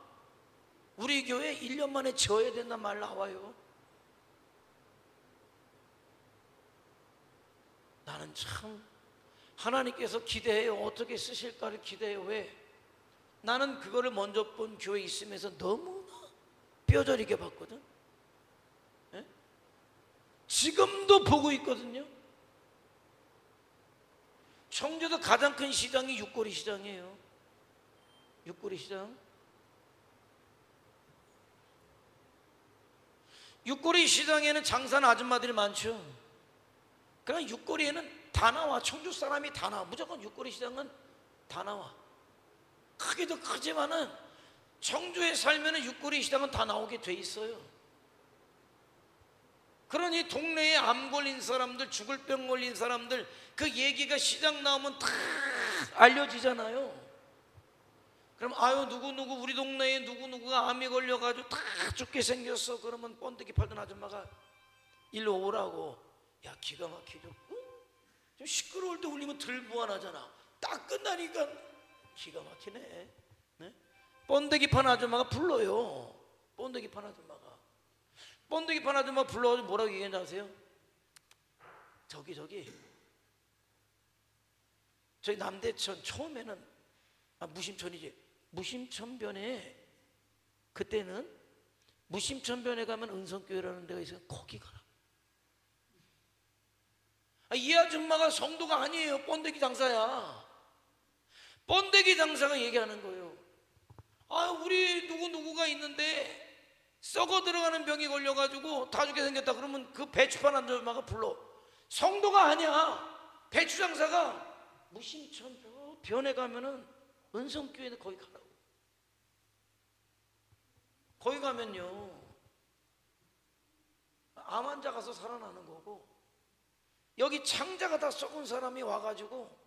우리 교회 1년 만에 지어야 된단 말 나와요. 나는 참 하나님께서 기대해요. 어떻게 쓰실까를 기대해요. 왜? 나는 그거를 먼저 본 교회에 있으면서 너무나 뼈저리게 봤거든. 예? 지금도 보고 있거든요. 청주도 가장 큰 시장이 육고리 시장이에요. 육고리 시장. 육고리 시장에는 장사하는 아줌마들이 많죠. 그러나 육고리에는 다 나와. 청주 사람이 다 나와. 무조건 육고리 시장은 다 나와. 크기도 크지만은 청주에 살면은 육고리 시장은 다 나오게 돼 있어요. 그러니 동네에 암 걸린 사람들, 죽을 병 걸린 사람들 그 얘기가 시장 나오면 다 알려지잖아요. 그럼 아유 누구누구 우리 동네에 누구누구가 암이 걸려가지고 다 죽게 생겼어. 그러면 번데기 팔던 아줌마가 일로 오라고. 야 기가 막히죠. 좀 시끄러울 때 울리면 덜 무안하잖아. 딱 끝나니까 기가 막히네. 네? 번데기 판 아줌마가 불러요. 번데기 판 아줌마가 번데기 판 아줌마 불러가지고 뭐라고 얘기했는지 아세요? 저기 저희 남대천 처음에는 무심천이지. 무심천변에 그때는 무심천변에 가면 은성교회라는 데가 있어요. 거기 가라. 이 아줌마가 성도가 아니에요. 번데기 장사야. 번데기 장사가 얘기하는 거예요. 아, 우리 누구누구가 있는데 썩어 들어가는 병이 걸려가지고 다 죽게 생겼다. 그러면 그 배추 파는 아줌마가 불러. 성도가 아니야. 배추 장사가 무심천 저 변에 가면은 은성교회는 거기 가라고. 거기 가면요 암 환자 가서 살아나는 거고, 여기 창자가 다 썩은 사람이 와가지고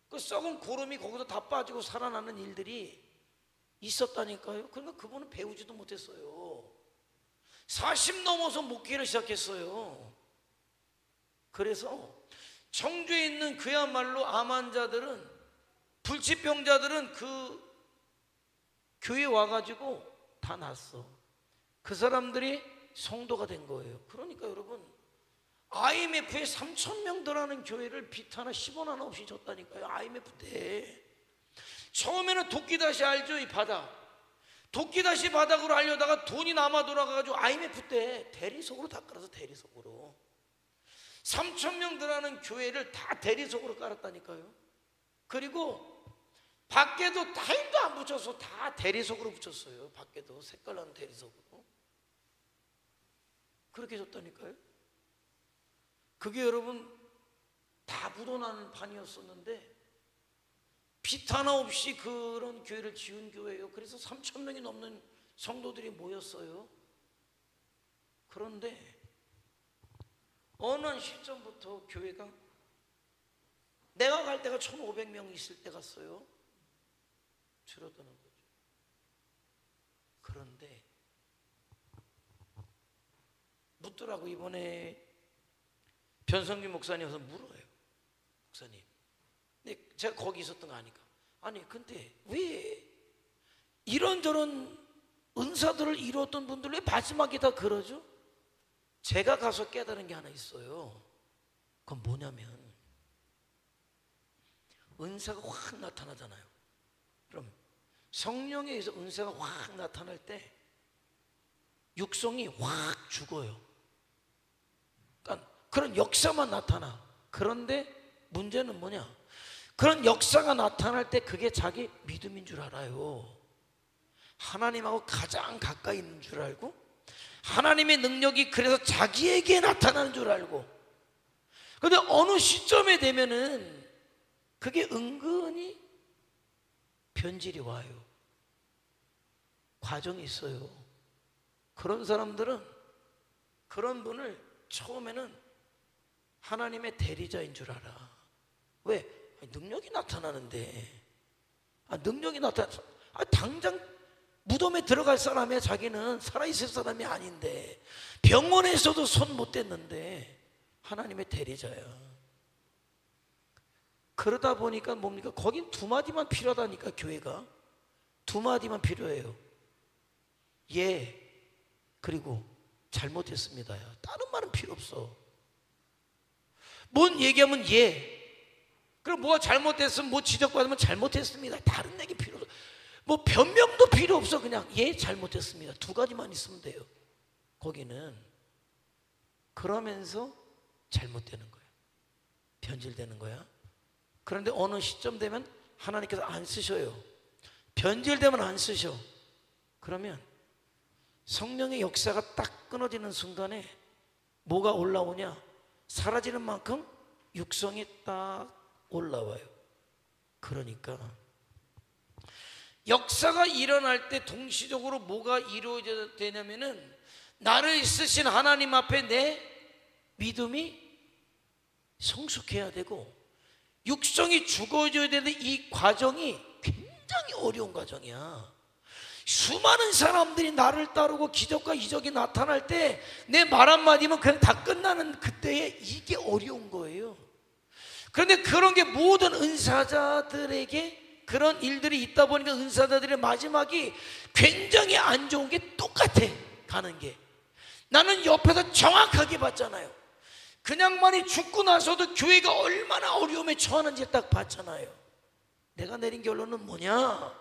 그 썩은 고름이 거기서 다 빠지고 살아나는 일들이 있었다니까요. 그러니까 그분은 배우지도 못했어요. 40 넘어서 목회를 시작했어요. 그래서 청주에 있는 그야말로 암 환자들은, 불치병자들은 그 교회 와가지고 다 났어. 그 사람들이 성도가 된 거예요. 그러니까 여러분, IMF에 3,000명 들어가는 교회를 빚 하나 10원 하나 없이 줬다니까요. IMF 때 처음에는 도끼다시 알죠? 이 바닥, 도끼다시 바닥으로 하려다가 돈이 남아 돌아가가지고 IMF 때 대리석으로 다 깔아서, 대리석으로 3,000명 들어가는 교회를 다 대리석으로 깔았다니까요. 그리고 밖에도 타일도 안 붙여서 다 대리석으로 붙였어요. 밖에도 색깔나는 대리석으로 그렇게 줬다니까요. 그게 여러분 다 묻어나는 판이었었는데 빚 하나 없이 그런 교회를 지은 교회예요. 그래서 3,000명이 넘는 성도들이 모였어요. 그런데 어느 시점부터 교회가, 내가 갈 때가 1,500명 있을 때 갔어요. 줄어드는 거죠. 그런데 묻더라고. 이번에 변성규 목사님 와서 물어요. 목사님, 근데 제가 거기 있었던 거 아니까, 아니 근데 왜 이런저런 은사들을 이루었던 분들 왜 마지막에 다 그러죠? 제가 가서 깨달은 게 하나 있어요. 그건 뭐냐면, 은사가 확 나타나잖아요. 그럼 성령에 의해서 은사가 확 나타날 때 육성이 확 죽어요. 그러니까 그런 역사만 나타나. 그런데 문제는 뭐냐, 그런 역사가 나타날 때 그게 자기 믿음인 줄 알아요. 하나님하고 가장 가까이 있는 줄 알고, 하나님의 능력이 그래서 자기에게 나타나는 줄 알고. 그런데 어느 시점에 되면은 그게 은근히 변질이 와요. 과정이 있어요. 그런 사람들은 그런 분을 처음에는 하나님의 대리자인 줄 알아. 왜? 능력이 나타나는데, 능력이 당장 무덤에 들어갈 사람이야. 자기는 살아있을 사람이 아닌데, 병원에서도 손 못 댔는데 하나님의 대리자야. 그러다 보니까 뭡니까? 거긴 두 마디만 필요하다니까. 교회가 두 마디만 필요해요. 예, 그리고 잘못했습니다야. 다른 말은 필요 없어. 뭔 얘기하면 예, 그럼 뭐가 잘못됐으면, 뭐 지적받으면 잘못했습니다. 다른 얘기 필요 없어. 뭐 변명도 필요 없어. 그냥 예, 잘못했습니다. 두 가지만 있으면 돼요. 거기는. 그러면서 잘못되는 거야. 변질되는 거야. 그런데 어느 시점 되면 하나님께서 안 쓰셔요. 변질되면 안 쓰셔. 그러면 성령의 역사가 딱 끊어지는 순간에 뭐가 올라오냐, 사라지는 만큼 육성이 딱 올라와요. 그러니까 역사가 일어날 때 동시적으로 뭐가 이루어져야 되냐면은, 나를 쓰신 하나님 앞에 내 믿음이 성숙해야 되고 육성이 죽어져야 되는데, 이 과정이 굉장히 어려운 과정이야. 수많은 사람들이 나를 따르고 기적과 이적이 나타날 때 내 말 한마디면 그냥 다 끝나는 그때에 이게 어려운 거예요. 그런데 그런 게 모든 은사자들에게 그런 일들이 있다 보니까 은사자들의 마지막이 굉장히 안 좋은 게 똑같아. 가는 게 나는 옆에서 정확하게 봤잖아요. 그냥만이 죽고 나서도 교회가 얼마나 어려움에 처하는지 딱 봤잖아요. 내가 내린 결론은 뭐냐,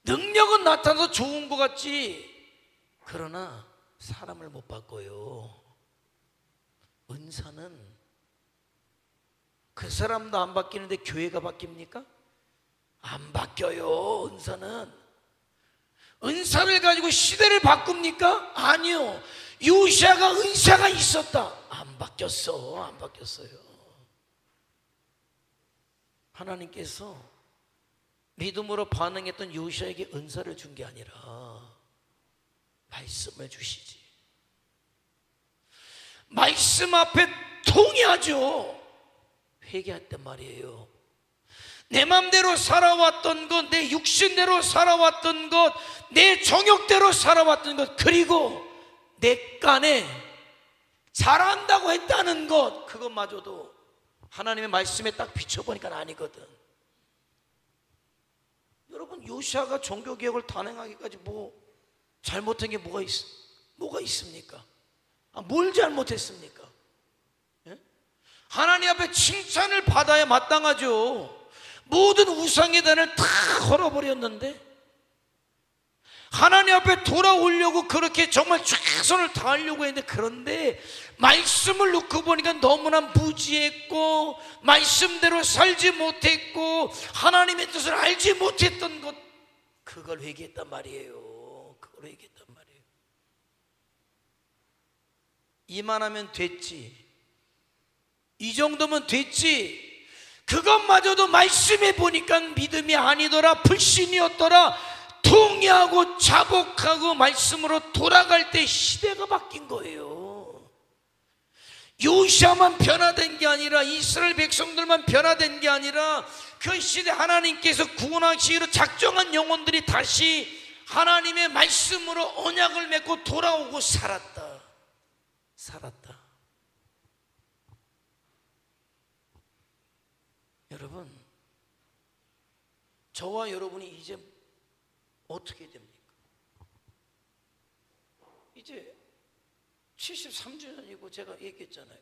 능력은 나타나서 좋은 것 같지, 그러나 사람을 못 바꿔요. 은사는 그 사람도 안 바뀌는데 교회가 바뀝니까? 안 바뀌어요. 은사를 가지고 시대를 바꿉니까? 아니요. 요시아가 은사가 있었다. 안 바뀌었어요. 하나님께서 믿음으로 반응했던 요시아에게 은사를 준 게 아니라 말씀을 주시지. 말씀 앞에 통해하죠. 회개했단 말이에요. 내 맘대로 살아왔던 것, 내 육신대로 살아왔던 것, 내 정욕대로 살아왔던 것, 그리고 내 깐에 잘한다고 했다는 것, 그것마저도 하나님의 말씀에 딱 비춰보니까 아니거든. 여러분, 요시아가 종교개혁을 단행하기까지 잘못한 게 뭐가 있습니까? 뭘 잘못했습니까? 예? 하나님 앞에 칭찬을 받아야 마땅하죠. 모든 우상의 단을 다 헐어버렸는데 하나님 앞에 돌아오려고 그렇게 정말 최선을 다하려고 했는데, 그런데 말씀을 놓고 보니까 너무나 무지했고 말씀대로 살지 못했고 하나님의 뜻을 알지 못했던 것, 그걸 회개했단 말이에요. 이만하면 됐지, 이 정도면 됐지, 그것마저도 말씀해 보니까 믿음이 아니더라, 불신이었더라, 통회하고 자복하고 말씀으로 돌아갈 때 시대가 바뀐 거예요. 요시아만 변화된 게 아니라 이스라엘 백성들만 변화된 게 아니라 그 시대 하나님께서 구원하시기로 작정한 영혼들이 다시 하나님의 말씀으로 언약을 맺고 돌아오고 살았다. 여러분, 저와 여러분이 이제 어떻게 됩니까? 이제 73주년이고 제가 얘기했잖아요.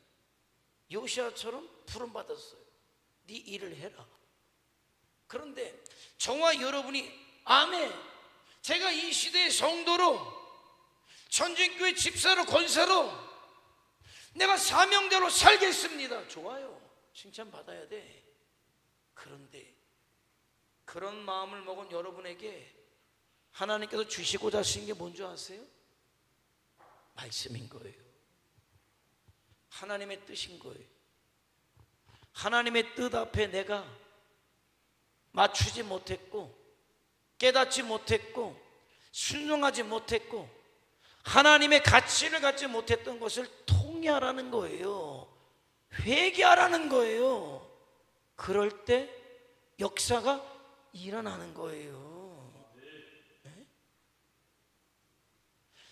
요시아처럼 부름받았어요. 네 일을 해라. 그런데 저와 여러분이 아멘, 제가 이 시대의 성도로, 천진교회 집사로, 권사로 내가 사명대로 살겠습니다. 좋아요. 칭찬받아야 돼. 그런데 그런 마음을 먹은 여러분에게 하나님께서 주시고자 하신 게 뭔지 아세요? 말씀인 거예요. 하나님의 뜻인 거예요. 하나님의 뜻 앞에 내가 맞추지 못했고 깨닫지 못했고 순종하지 못했고 하나님의 가치를 갖지 못했던 것을 통회하라는 거예요. 회개하라는 거예요. 그럴 때 역사가 일어나는 거예요. 네?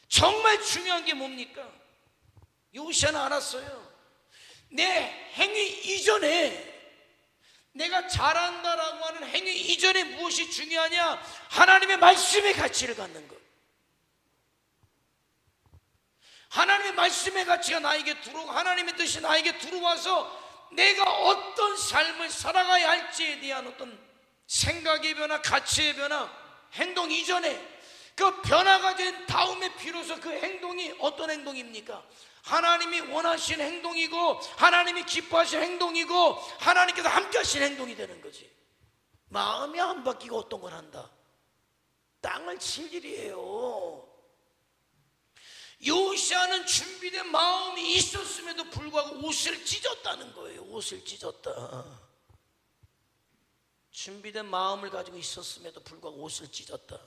정말 중요한 게 뭡니까? 요시아는 알았어요. 내 행위 이전에, 내가 잘한다라고 하는 행위 이전에 무엇이 중요하냐? 하나님의 말씀의 가치를 갖는 것. 하나님의 말씀의 가치가 나에게 들어오고 하나님의 뜻이 나에게 들어와서 내가 어떤 삶을 살아가야 할지에 대한 어떤 생각의 변화, 가치의 변화, 행동 이전에 그 변화가 된 다음에 비로소 그 행동이 어떤 행동입니까? 하나님이 원하신 행동이고 하나님이 기뻐하신 행동이고 하나님께서 함께 하신 행동이 되는 거지. 마음이 안 바뀌고 어떤 걸 한다? 땅을 칠 일이에요. 요시아는 준비된 마음이 있었음에도 불구하고 옷을 찢었다는 거예요. 옷을 찢었다. 준비된 마음을 가지고 있었음에도 불구하고 옷을 찢었다.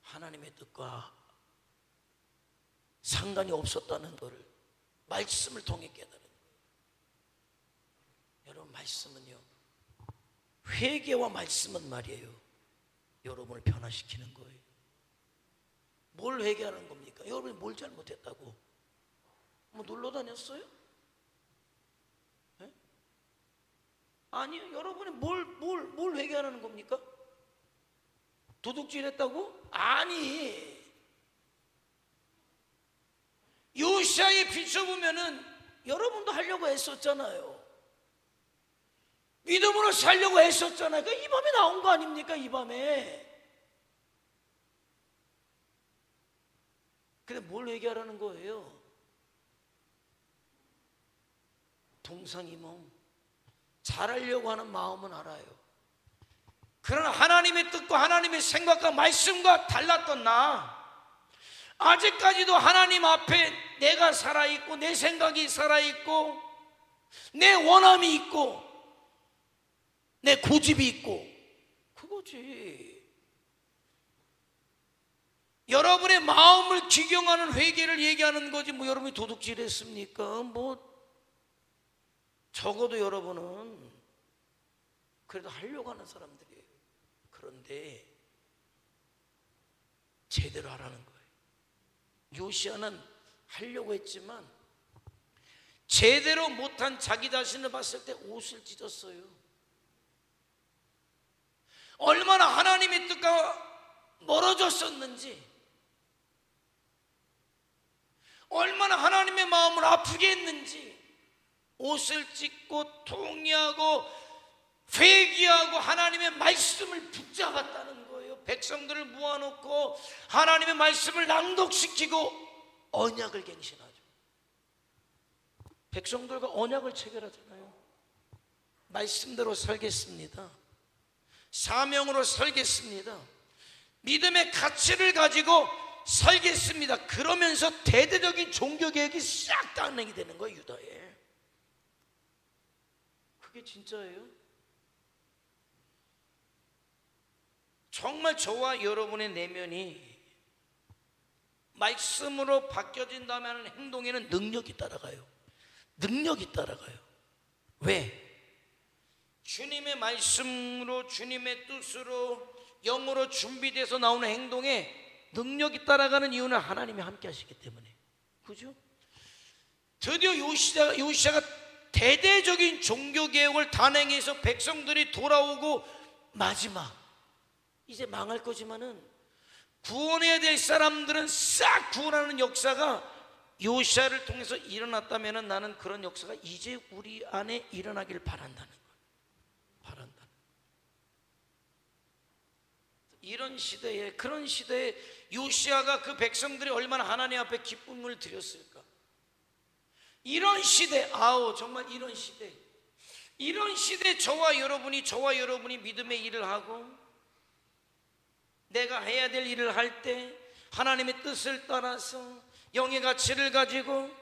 하나님의 뜻과 상관이 없었다는 것을 말씀을 통해 깨달은 거예요. 여러분, 말씀은요, 회개와 말씀은 말이에요, 여러분을 변화시키는 거예요. 뭘 회개하는 겁니까? 여러분이 뭘 잘못했다고? 놀러 다녔어요? 네? 아니요. 여러분이 뭘 회개하는 겁니까? 도둑질 했다고? 아니. 요시아에 비춰보면은 여러분도 하려고 애썼잖아요. 믿음으로 살려고 애썼잖아요. 이 밤에 나온 거 아닙니까? 이 밤에. 근데 뭘 얘기하라는 거예요? 동상이몽, 잘하려고 하는 마음은 알아요. 그러나 하나님의 뜻과 하나님의 생각과 말씀과 달랐던 나, 아직까지도 하나님 앞에 내가 살아있고 내 생각이 살아있고 내 원함이 있고 내 고집이 있고, 그거지. 여러분의 마음을 기경하는 회개를 얘기하는 거지, 뭐 여러분이 도둑질했습니까? 뭐 적어도 여러분은 그래도 하려고 하는 사람들이에요. 그런데 제대로 하라는 거예요. 요시야는 하려고 했지만 제대로 못한 자기 자신을 봤을 때 옷을 찢었어요. 얼마나 하나님의 뜻과 멀어졌었는지, 얼마나 하나님의 마음을 아프게 했는지 옷을 찢고 통회하고 회개하고 하나님의 말씀을 붙잡았다는 거예요. 백성들을 모아놓고 하나님의 말씀을 낭독시키고 언약을 갱신하죠. 백성들과 언약을 체결하잖아요. 말씀대로 살겠습니다. 사명으로 살겠습니다. 믿음의 가치를 가지고 살겠습니다. 그러면서 대대적인 종교개혁이 싹 다 안내게 되는 거예요, 유다에. 그게 진짜예요. 정말 저와 여러분의 내면이 말씀으로 바뀌어진다면 행동에는 능력이 따라가요. 능력이 따라가요. 왜? 주님의 말씀으로, 주님의 뜻으로, 영으로 준비돼서 나오는 행동에 능력이 따라가는 이유는 하나님이 함께 하시기 때문에. 그죠? 드디어 요시야가 대대적인 종교개혁을 단행해서 백성들이 돌아오고, 마지막 이제 망할 거지만은 구원해야 될 사람들은 싹 구원하는 역사가 요시야를 통해서 일어났다면 나는 그런 역사가 이제 우리 안에 일어나길 바란다는 거예요. 바란다. 이런 시대에, 그런 시대에 요시야가 그 백성들이 얼마나 하나님 앞에 기쁨을 드렸을까. 이런 시대, 아우 정말 이런 시대, 이런 시대 저와 여러분이 믿음의 일을 하고 내가 해야 될 일을 할 때 하나님의 뜻을 따라서 영의 가치를 가지고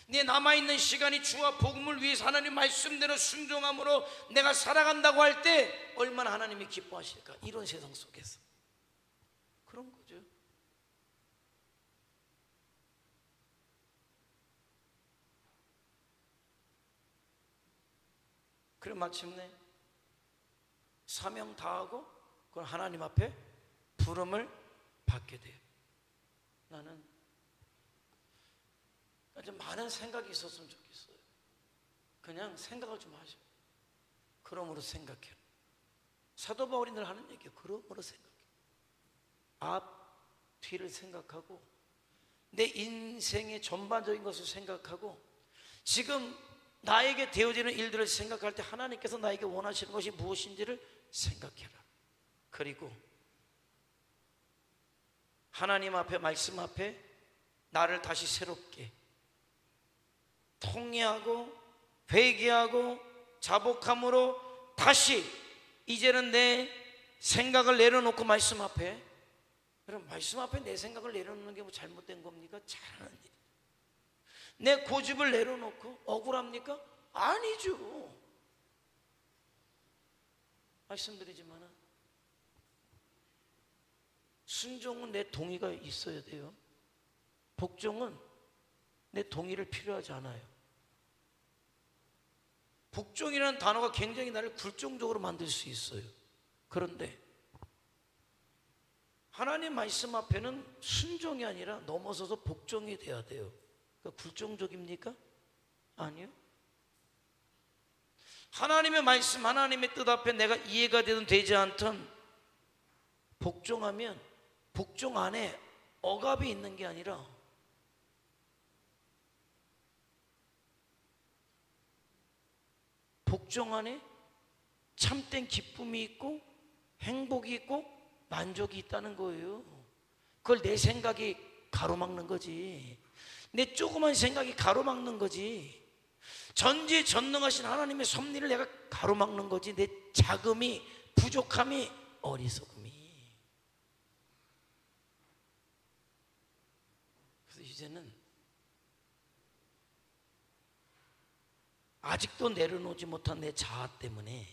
내 남아있는 시간이 주와 복음을 위해서 하나님 말씀대로 순종함으로 내가 살아간다고 할 때 얼마나 하나님이 기뻐하실까. 이런 세상 속에서 그런 거죠. 그래 마침내 사명 다하고 그건 하나님 앞에 부름을 받게 돼요. 나는 좀 많은 생각이 있었으면 좋겠어요. 그냥 생각을 좀 하죠. 그러므로 생각해요. 사도 바울이 늘 하는 얘기예요. 그러므로 생각해요. 앞, 뒤를 생각하고 내 인생의 전반적인 것을 생각하고 지금 나에게 되어지는 일들을 생각할 때 하나님께서 나에게 원하시는 것이 무엇인지를 생각해라. 그리고 하나님 앞에, 말씀 앞에 나를 다시 새롭게 통회하고 회개하고 자복함으로 다시 이제는 내 생각을 내려놓고 말씀 앞에, 여러분 말씀 앞에 내 생각을 내려놓는 게 뭐 잘못된 겁니까? 잘하는 일. 내 고집을 내려놓고 억울합니까? 아니죠. 말씀드리지만 순종은 내 동의가 있어야 돼요. 복종은 내 동의를 필요하지 않아요. 복종이라는 단어가 굉장히 나를 굴종적으로 만들 수 있어요. 그런데 하나님 말씀 앞에는 순종이 아니라 넘어서서 복종이 돼야 돼요. 그러니까 굴종적입니까? 아니요. 하나님의 말씀, 하나님의 뜻 앞에 내가 이해가 되든 되지 않든 복종하면 복종 안에 억압이 있는 게 아니라 복종 안에 참된 기쁨이 있고 행복이 있고 만족이 있다는 거예요. 그걸 내 생각이 가로막는 거지. 내 조그만 생각이 가로막는 거지. 전지전능하신 하나님의 섭리를 내가 가로막는 거지, 내 자금이, 부족함이, 어리석음이. 그래서 이제는 아직도 내려놓지 못한 내 자아 때문에,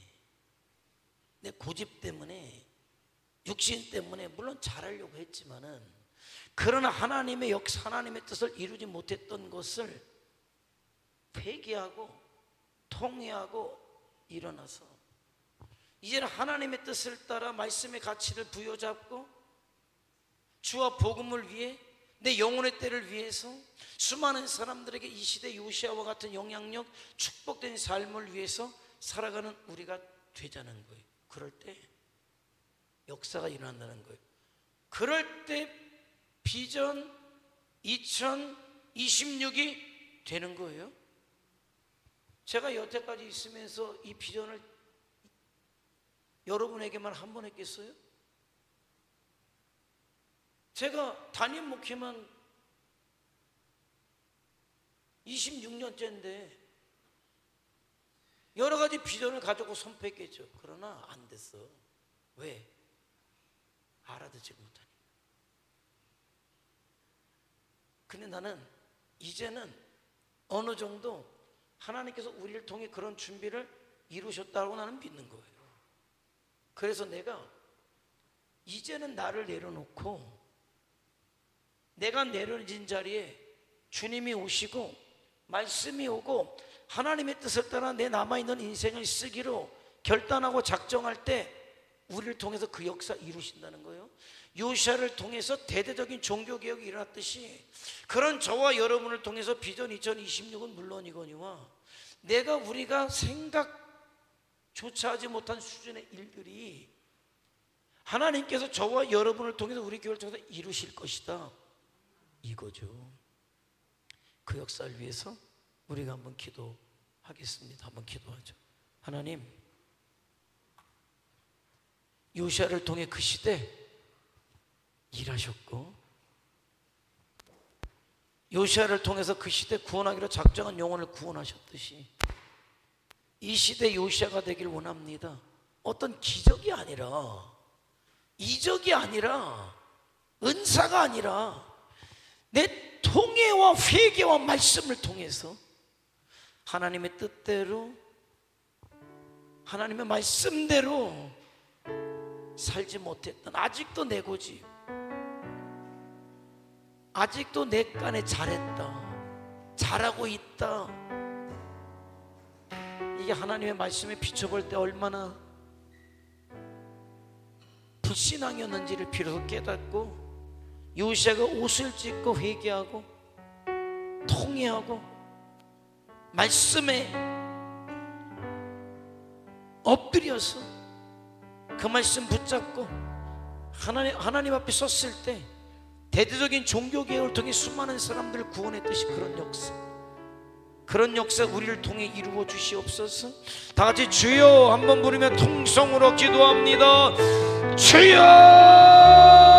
내 고집 때문에, 육신 때문에 물론 잘하려고 했지만은, 그러나 하나님의 역사, 하나님의 뜻을 이루지 못했던 것을 회개하고 통회하고 일어나서 이제는 하나님의 뜻을 따라 말씀의 가치를 부여잡고 주와 복음을 위해, 내 영혼의 때를 위해서 수많은 사람들에게 이 시대 요시아와 같은 영향력, 축복된 삶을 위해서 살아가는 우리가 되자는 거예요. 그럴 때 역사가 일어난다는 거예요. 그럴 때 비전 2026이 되는 거예요. 제가 여태까지 있으면서 이 비전을 여러분에게만 한 번 했겠어요? 제가 담임 목회만 26년째인데 여러 가지 비전을 가지고 선포했겠죠. 그러나 안 됐어. 왜? 알아듣지 못하니까. 근데 나는 이제는 어느 정도 하나님께서 우리를 통해 그런 준비를 이루셨다고 나는 믿는 거예요. 그래서 내가 이제는 나를 내려놓고, 내가 내려진 자리에 주님이 오시고 말씀이 오고 하나님의 뜻을 따라 내 남아있는 인생을 쓰기로 결단하고 작정할 때 우리를 통해서 그 역사 이루신다는 거예요. 요시아를 통해서 대대적인 종교개혁이 일어났듯이 그런 저와 여러분을 통해서 비전 2026은 물론이거니와 우리가 생각조차 하지 못한 수준의 일들이 하나님께서 저와 여러분을 통해서 우리 교회를 통해서 이루실 것이다, 이거죠. 그 역사를 위해서 우리가 한번 기도하겠습니다. 한번 기도하죠. 하나님, 요시아를 통해 그 시대 일하셨고, 요시아를 통해서 그 시대 구원하기로 작정한 영혼을 구원하셨듯이 이 시대 요시아가 되길 원합니다. 어떤 기적이 아니라, 이적이 아니라, 은사가 아니라 내 통회와 회개와 말씀을 통해서 하나님의 뜻대로, 하나님의 말씀대로 살지 못했던, 아직도 내 고집, 아직도 내 깐에 잘했다, 잘하고 있다, 이게 하나님의 말씀에 비춰볼 때 얼마나 불신앙이었는지를 비로소 깨닫고, 요시아가 옷을 찢고 회개하고 통회하고 말씀에 엎드려서 그 말씀 붙잡고 하나님 앞에 섰을 때 대대적인 종교개혁을 통해 수많은 사람들을 구원했듯이 그런 역사 우리를 통해 이루어 주시옵소서. 다 같이 주여 한번 부르며 통성으로 기도합니다. 주여!